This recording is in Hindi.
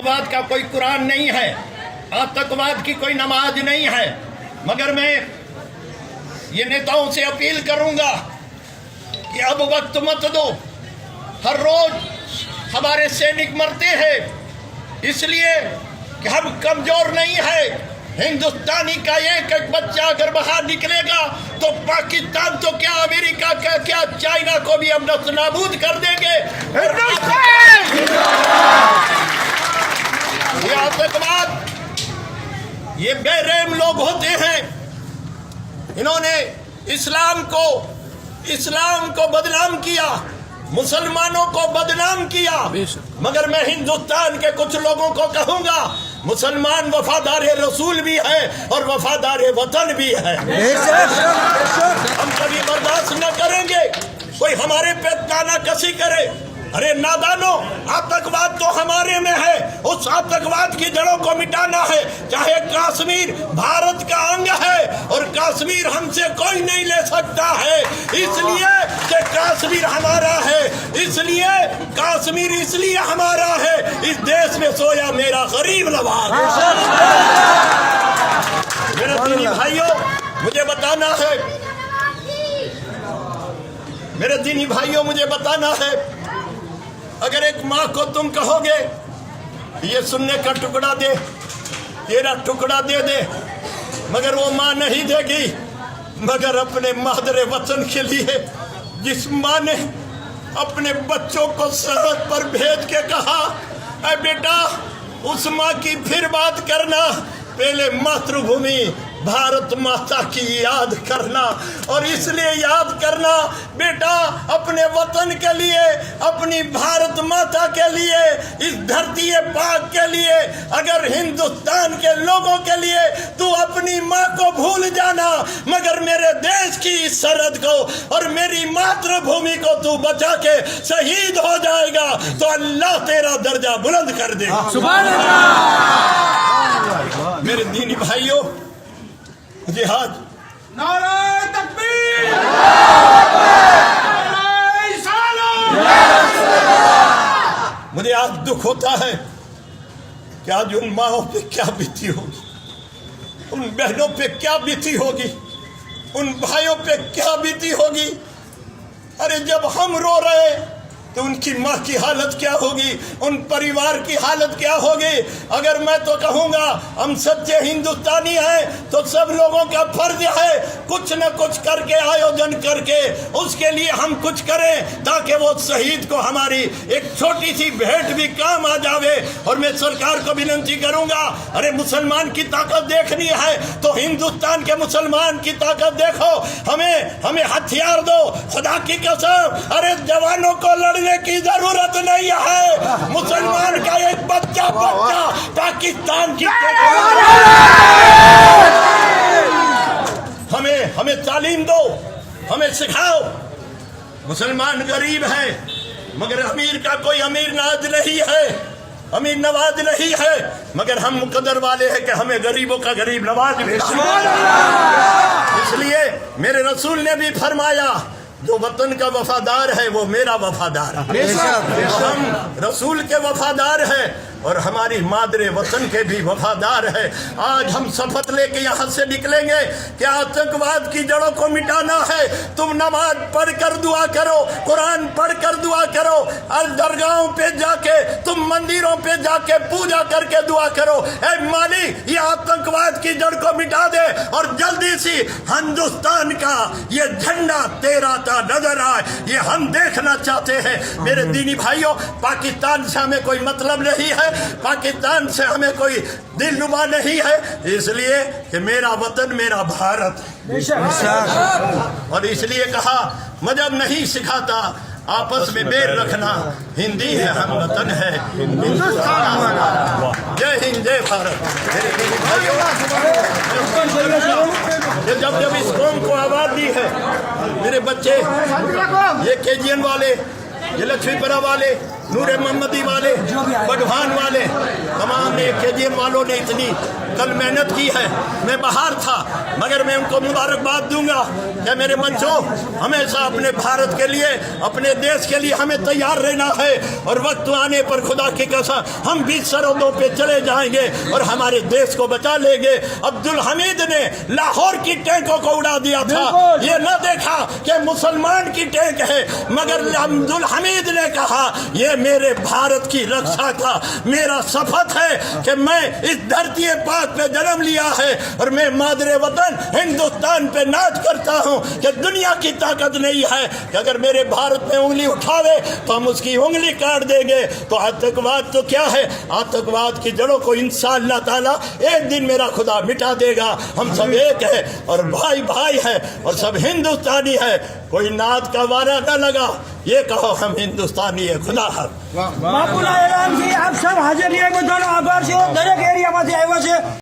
आतंकवाद का कोई कुरान नहीं है, आतंकवाद की कोई नमाज नहीं है। मगर मैं ये नेताओं से अपील करूंगा कि अब वक्त मत दो। हर रोज हमारे सैनिक मरते हैं, इसलिए कि हम कमजोर नहीं है। हिंदुस्तानी का एक एक बच्चा अगर बाहर निकलेगा तो पाकिस्तान तो क्या, अमेरिका का क्या, चाइना को भी हम नस्तानाबूद कर देंगे। ये आतंकवाद, ये बेरहम लोग होते हैं। इन्होंने इस्लाम को बदनाम किया, मुसलमानों को बदनाम किया। मगर मैं हिंदुस्तान के कुछ लोगों को कहूंगा, मुसलमान वफादार रसूल भी है और वफादार वतन भी है। हम कभी बर्दाश्त न करेंगे कोई हमारे पे तानाकसी करे। अरे नादानो, आतंकवाद तो हमारे में है, उस आतंकवाद की जड़ों को मिटाना है। चाहे कश्मीर भारत का अंग है और कश्मीर हमसे कोई नहीं ले सकता है, इसलिए कि कश्मीर हमारा है, इसलिए कश्मीर इसलिए हमारा है। इस देश में सोया मेरा गरीब नवाज। मेरे दीनी भाइयों, मुझे बताना है, मेरे दीनी भाइयों मुझे बताना है, अगर एक माँ को तुम कहोगे ये सुनने का टुकड़ा दे, तेरा टुकड़ा दे दे, मगर वो माँ नहीं देगी। मगर अपने मादरे वतन के लिए जिस माँ ने अपने बच्चों को सरहद पर भेज के कहा, अरे बेटा उस माँ की फिर बात करना, पहले मातृभूमि भारत माता की याद करना। और इसलिए याद करना बेटा, अपने वतन के लिए, अपनी भारत माता के लिए, इस धरती पाक के लिए, अगर हिंदुस्तान के लोगों के लिए तू अपनी माँ को भूल जाना, मगर मेरे देश की इस सरहद को और मेरी मातृभूमि को तू बचा के शहीद हो जाएगा तो अल्लाह तेरा दर्जा बुलंद कर देगा। सुभान अल्लाह। मेरे दीनी भाइयों, जिहाद, नारे तकबीर, मुझे आज दुख होता है कि आज उन माओं पे क्या बीती होगी, उन बहनों पे क्या बीती होगी, उन भाइयों पे क्या बीती होगी। अरे जब हम रो रहे तो उनकी माँ की हालत क्या होगी, उन परिवार की हालत क्या होगी। अगर मैं तो कहूँगा हम सच्चे हिंदुस्तानी हैं तो सब लोगों का फर्ज है कुछ न कुछ करके, आयोजन करके उसके लिए हम कुछ करें ताकि वो शहीद को हमारी एक छोटी सी भेंट भी काम आ जावे। और मैं सरकार को विनती करूँगा, अरे मुसलमान की ताकत देखनी है तो हिंदुस्तान के मुसलमान की ताकत देखो, हमें हथियार दो, खुदा की कसम। अरे जवानों को लड़ने की जरूरत नहीं है, मुसलमान का एक बच्चा पाकिस्तान की हमें तालीम दो, हमें सिखाओ। मुसलमान गरीब है मगर अमीर का कोई अमीर नाज नहीं है, अमीर नवाज नहीं है, मगर हम मुकद्दर वाले हैं कि हमें गरीबों का गरीब नवाज मिले। इसलिए मेरे रसूल ने भी फरमाया, जो वतन का वफादार है वो मेरा वफादार है। हम रसूल के वफादार हैं और हमारी मादरे वतन के भी वफादार है। आज हम शपथ लेके यहाँ से निकलेंगे कि आतंकवाद की जड़ों को मिटाना है। तुम नमाज पढ़ कर दुआ करो, कुरान पढ़ कर दुआ करो, और दरगाहों पे जाके, तुम मंदिरों पे जाके पूजा करके दुआ करो, ऐ माली ये आतंकवाद की जड़ को मिटा दे और जल्दी सी हिंदुस्तान का ये झंडा तेरा नजर आए, ये हम देखना चाहते हैं। मेरे दीनी भाइयों, पाकिस्तान से हमें कोई मतलब नहीं है, पाकिस्तान से हमें कोई दिलनुमा नहीं है, इसलिए कि मेरा वतन मेरा भारत। और इसलिए कहा मजहब नहीं सिखाता आपस में बैर रखना, हिंदी है हम वतन है हिंदुस्तान हमारा। जय हिंद जय भारत। मेरे दीनी भाइयों, जब इस कौम को आबाद दी है, मेरे बच्चे ये केजीएन वाले, ये लक्ष्मीपुरा वाले, नूरे मोहम्मदी वाले, बड़भान वाले, तमाम ने KGM वालों ने इतनी कल मेहनत की है। मैं बाहर था मगर मैं उनको मुबारकबाद दूंगा कि मेरे बच्चों, हमेशा अपने भारत के लिए, अपने देश के लिए हमें तैयार रहना है और वक्त आने पर खुदा की कसम हम भी सरहदों पे चले जाएंगे और हमारे देश को बचा लेंगे। अब्दुल हमीद ने लाहौर की टैंकों को उड़ा दिया था, ये न देखा कि मुसलमान की टैंक है, मगर अब्दुल हमीद ने कहा ये मेरे भारत की रक्षा का मेरा शपथ है कि मैं इस धरती पाक पे जन्म लिया है और मैं मादरे वतन हिंदुस्तान पे नाज करता हूं कि दुनिया की ताकत नहीं है कि अगर मेरे भारत में उंगली उठावे तो हम उसकी उंगली काट देंगे। तो आतंकवाद तो क्या है, आतंकवाद की जड़ों को इंशाअल्लाह ताला एक दिन मेरा खुदा मिटा देगा। हम सब एक है और भाई भाई है और सब हिंदुस्तानी है। कोई नात का वारा न लगा, ये कहो हम हिंदुस्तानी है। खुदा हाफिज़। બાપુના એલાનથી આપ સૌ હાજર રહ્યા બધાનો આભાર છે. દરેક એરિયામાંથી આવ્યા છે.